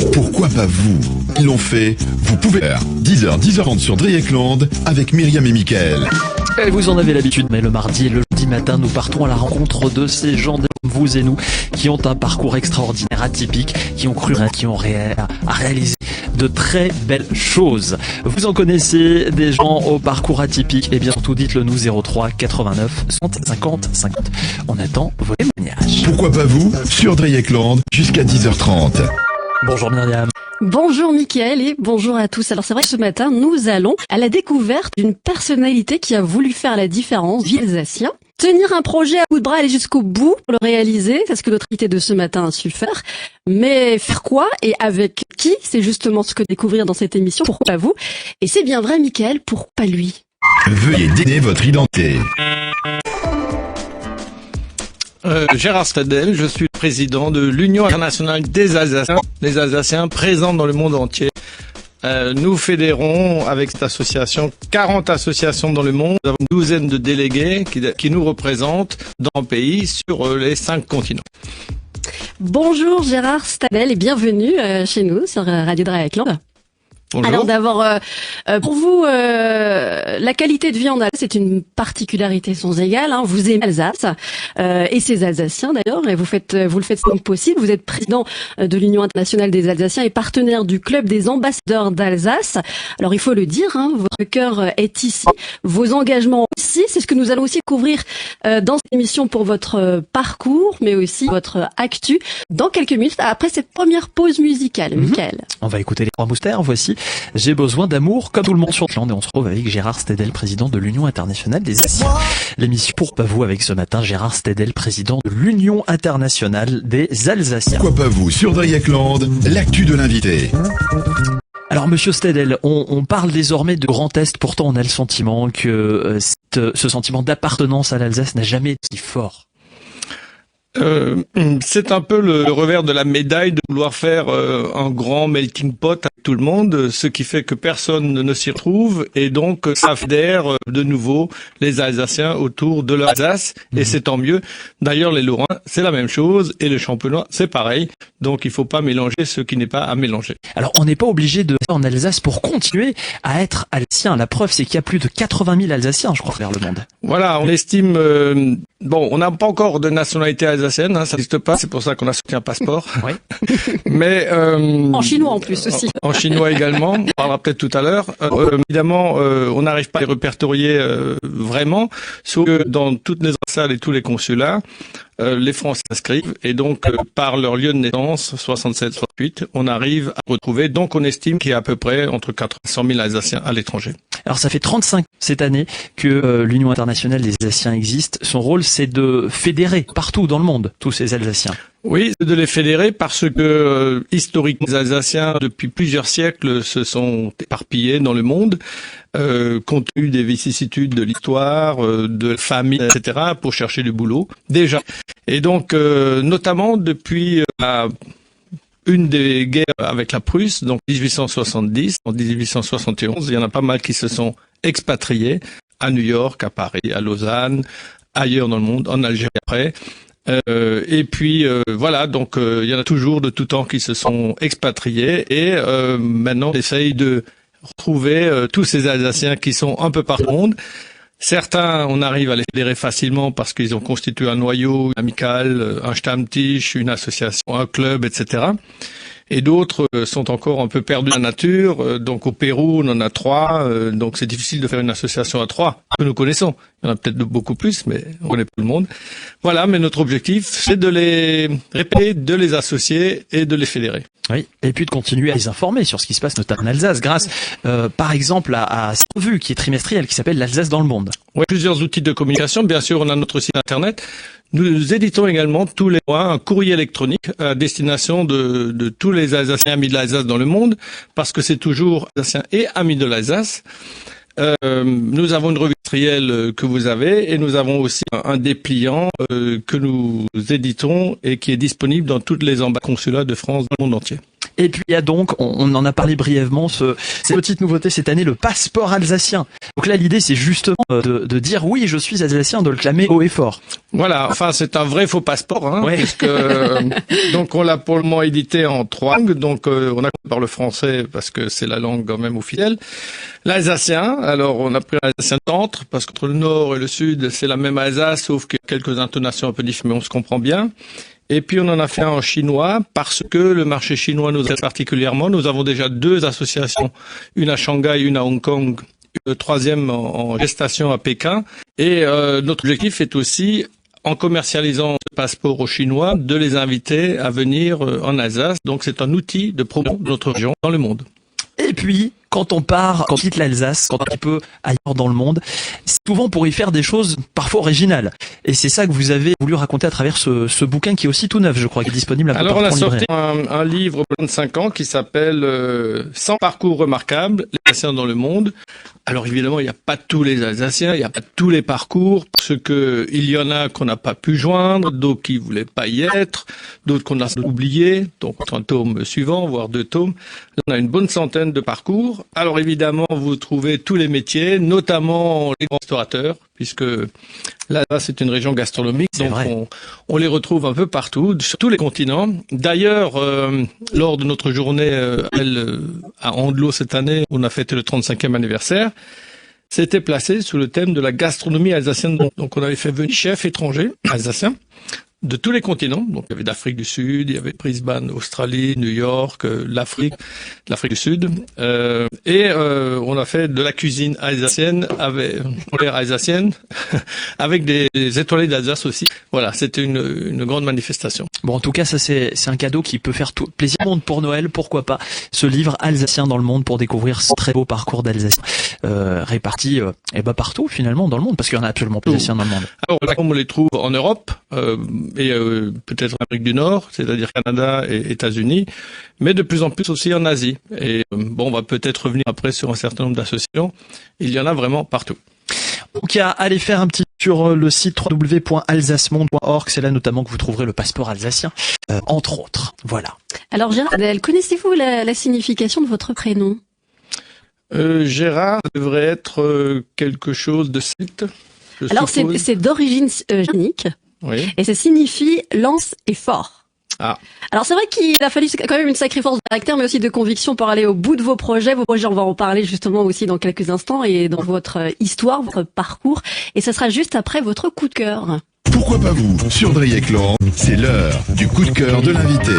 Pourquoi pas vous? Ils l'ont fait, vous pouvez faire. 10h, 10h30 sur Dreyeckland avec Myriam et Mickaël. Et vous en avez l'habitude, mais le mardi et le jeudi matin, nous partons à la rencontre de ces gens, vous et nous, qui ont un parcours extraordinaire, atypique, qui ont cru, qui ont réalisé de très belles choses. Vous en connaissez des gens au parcours atypique? Eh bien, surtout dites-le nous 03 89 50 50. On attend vos témoignages. Pourquoi pas vous? Sur Dreyeckland jusqu'à 10h30. Bonjour Myriam. Bonjour Mickaël et bonjour à tous. Alors c'est vrai que ce matin, nous allons à la découverte d'une personnalité qui a voulu faire la différence, Alsacien. Tenir un projet à bout de bras, aller jusqu'au bout pour le réaliser, c'est ce que notre invité de ce matin a su faire. Mais faire quoi et avec qui? C'est justement ce que découvrir dans cette émission. Pourquoi pas vous? Et c'est bien vrai Mickaël, pourquoi pas lui? Veuillez donner votre identité. Gérard Stedel, je suis président de l'Union internationale des Alsaciens, les Alsaciens présents dans le monde entier. Nous fédérons avec cette association 40 associations dans le monde, nous avons une douzaine de délégués qui nous représentent dans le pays sur les 5 continents. Bonjour Gérard Stadel et bienvenue chez nous sur Radio Dreyeckland. Bonjour. Alors d'abord, pour vous, la qualité de vie en Alsace, c'est une particularité sans égale. Hein. Vous aimez Alsace et ces Alsaciens d'ailleurs, et vous le faites donc possible. Vous êtes président de l'Union internationale des Alsaciens et partenaire du club des ambassadeurs d'Alsace. Alors il faut le dire, hein, votre cœur est ici, vos engagements aussi. C'est ce que nous allons aussi couvrir dans cette émission pour votre parcours, mais aussi votre actu dans quelques minutes après cette première pause musicale. Mickaël. On va écouter les 3 Moustères. Voici J'ai besoin d'amour comme tout le monde sur Dreyeckland, et on se retrouve avec Gérard Stedel, président de l'Union internationale des Alsaciens. L'émission Pour pas vous avec ce matin Gérard Stedel, président de l'Union internationale des Alsaciens. Pourquoi pas vous? Sur Dreyeckland, l'actu de l'invité. Alors Monsieur Stedel, on parle désormais de Grand Est, pourtant on a le sentiment que ce sentiment d'appartenance à l'Alsace n'a jamais été si fort. C'est un peu le revers de la médaille de vouloir faire un grand melting pot avec tout le monde, ce qui fait que personne ne s'y retrouve, et donc ça fédère de nouveau les Alsaciens autour de leur Alsace, et c'est tant mieux. D'ailleurs les Lorrains c'est la même chose, et les Champenois c'est pareil, donc il faut pas mélanger ce qui n'est pas à mélanger. Alors on n'est pas obligé de faire en Alsace pour continuer à être Alsacien. La preuve c'est qu'il y a plus de 80 000 Alsaciens je crois vers le monde. Voilà, on estime... on n'a pas encore de nationalité alsacienne, hein, ça n'existe pas, c'est pour ça qu'on a sorti un passeport. Oui. Mais En chinois en plus aussi. En chinois également, on parlera peut-être tout à l'heure. Évidemment, on n'arrive pas à les répertorier vraiment, sauf que dans toutes les ambassades et tous les consulats, les Français s'inscrivent, et donc par leur lieu de naissance, 67, 68, on arrive à retrouver. Donc on estime qu'il y a à peu près entre 400 et 100 000 Alsaciens à l'étranger. Alors ça fait 35 cette année que l'Union internationale des Alsaciens existe. Son rôle c'est de fédérer partout dans le monde tous ces Alsaciens. Oui, de les fédérer parce que historiquement les Alsaciens depuis plusieurs siècles se sont éparpillés dans le monde, compte tenu des vicissitudes de l'histoire, de la famille, etc., pour chercher du boulot déjà. Et donc notamment depuis une des guerres avec la Prusse, donc 1870, en 1871, il y en a pas mal qui se sont expatriés à New York, à Paris, à Lausanne, ailleurs dans le monde, en Algérie après. Et puis voilà, donc il y en a toujours de tout temps qui se sont expatriés, et maintenant on essaye de retrouver tous ces Alsaciens qui sont un peu partout dans le monde. Certains, on arrive à les fédérer facilement parce qu'ils ont constitué un noyau amical, un Stammtisch, une association, un club, etc. Et d'autres sont encore un peu perdus dans la nature. Donc au Pérou, on en a 3. Donc c'est difficile de faire une association à 3 que nous connaissons. Il y en a peut-être beaucoup plus, mais on connaît pas tout le monde. Voilà, mais notre objectif, c'est de les répéter, de les associer et de les fédérer. Oui, et puis de continuer à les informer sur ce qui se passe notamment en Alsace, grâce par exemple à cette revue qui est trimestrielle, qui s'appelle l'Alsace dans le monde. Oui, plusieurs outils de communication. Bien sûr, on a notre site internet. Nous éditons également tous les mois un courrier électronique à destination de tous les Alsaciens amis de l'Alsace dans le monde, parce que c'est toujours Alsaciens et amis de l'Alsace. Nous avons une revue trimestrielle que vous avez, et nous avons aussi un dépliant que nous éditons et qui est disponible dans toutes les ambassades consulats de France dans le monde entier. Et puis il y a donc, on en a parlé brièvement, cette petite nouveauté cette année, le passeport alsacien. Donc là l'idée c'est justement de dire oui je suis alsacien, de le clamer haut et fort. Voilà, enfin c'est un vrai faux passeport, hein, Ouais. puisque donc on l'a pour le moment édité en 3 langues, donc on a par le français parce que c'est la langue quand même officielle. L'alsacien, alors on a pris l'alsacien centre parce qu'entre le nord et le sud c'est la même Alsace, sauf que quelques intonations un peu différentes, mais on se comprend bien. Et puis on en a fait un en chinois parce que le marché chinois nous aide particulièrement. Nous avons déjà 2 associations, une à Shanghai, une à Hong Kong, une troisième en gestation à Pékin. Et notre objectif est aussi, en commercialisant ce passeport aux Chinois, de les inviter à venir en Alsace. Donc c'est un outil de promotion de notre région dans le monde. Et puis, quand on quitte l'Alsace, quand on est un petit peu ailleurs dans le monde, c'est souvent pour y faire des choses parfois originales. Et c'est ça que vous avez voulu raconter à travers ce bouquin qui est aussi tout neuf, je crois, qui est disponible un peu Alors on partout a en sorti librairie. un livre de 25 ans qui s'appelle 100 parcours remarquables, les Alsaciens dans le monde. Alors évidemment, il n'y a pas tous les Alsaciens, il n'y a pas tous les parcours, parce que il y en a qu'on n'a pas pu joindre, d'autres qui voulaient pas y être, d'autres qu'on a oubliés, donc un tome suivant, voire 2 tomes. Là, on a une bonne centaine de parcours. Alors évidemment, vous trouvez tous les métiers, notamment les grands restaurateurs, puisque là, c'est une région gastronomique, C'est donc vrai. on les retrouve un peu partout, sur tous les continents. D'ailleurs, lors de notre journée à Andelot cette année, on a fêté le 35e anniversaire, c'était placé sous le thème de la gastronomie alsacienne. Donc on avait fait venir chefs étrangers alsaciens de tous les continents. Donc il y avait d'Afrique du Sud, il y avait Brisbane, Australie, New York, l'Afrique du Sud. On a fait de la cuisine alsacienne avec des étoilés d'Alsace aussi. Voilà, c'était une grande manifestation. Bon, en tout cas, ça c'est un cadeau qui peut faire tout plaisir au monde pour Noël, pourquoi pas. Ce livre Alsacien dans le monde pour découvrir ce très beau parcours d'Alsaciens répartis partout finalement dans le monde, parce qu'il y en a absolument plus d'Alsaciens dans le monde. Alors là, on les trouve en Europe et peut-être en Amérique du Nord, c'est-à-dire Canada et États-Unis, mais de plus en plus aussi en Asie. Et on va peut-être revenir après sur un certain nombre d'associations. Il y en a vraiment partout. Donc, allez faire un petit sur le site www.alsacemonde.org, c'est là notamment que vous trouverez le passeport alsacien, entre autres. Voilà. Alors Gérard, connaissez-vous la signification de votre prénom? Gérard devrait être quelque chose de celte. Alors c'est d'origine germanique Oui. et ça signifie lance et fort. Ah. Alors c'est vrai qu'il a fallu quand même une sacrée force de caractère, mais aussi de conviction pour aller au bout de vos projets. Vos projets, on va en parler justement aussi dans quelques instants, et dans votre histoire, votre parcours. Et ce sera juste après votre coup de cœur. Pourquoi pas vous? Sur Dreyekland, c'est l'heure du coup de cœur de l'invité.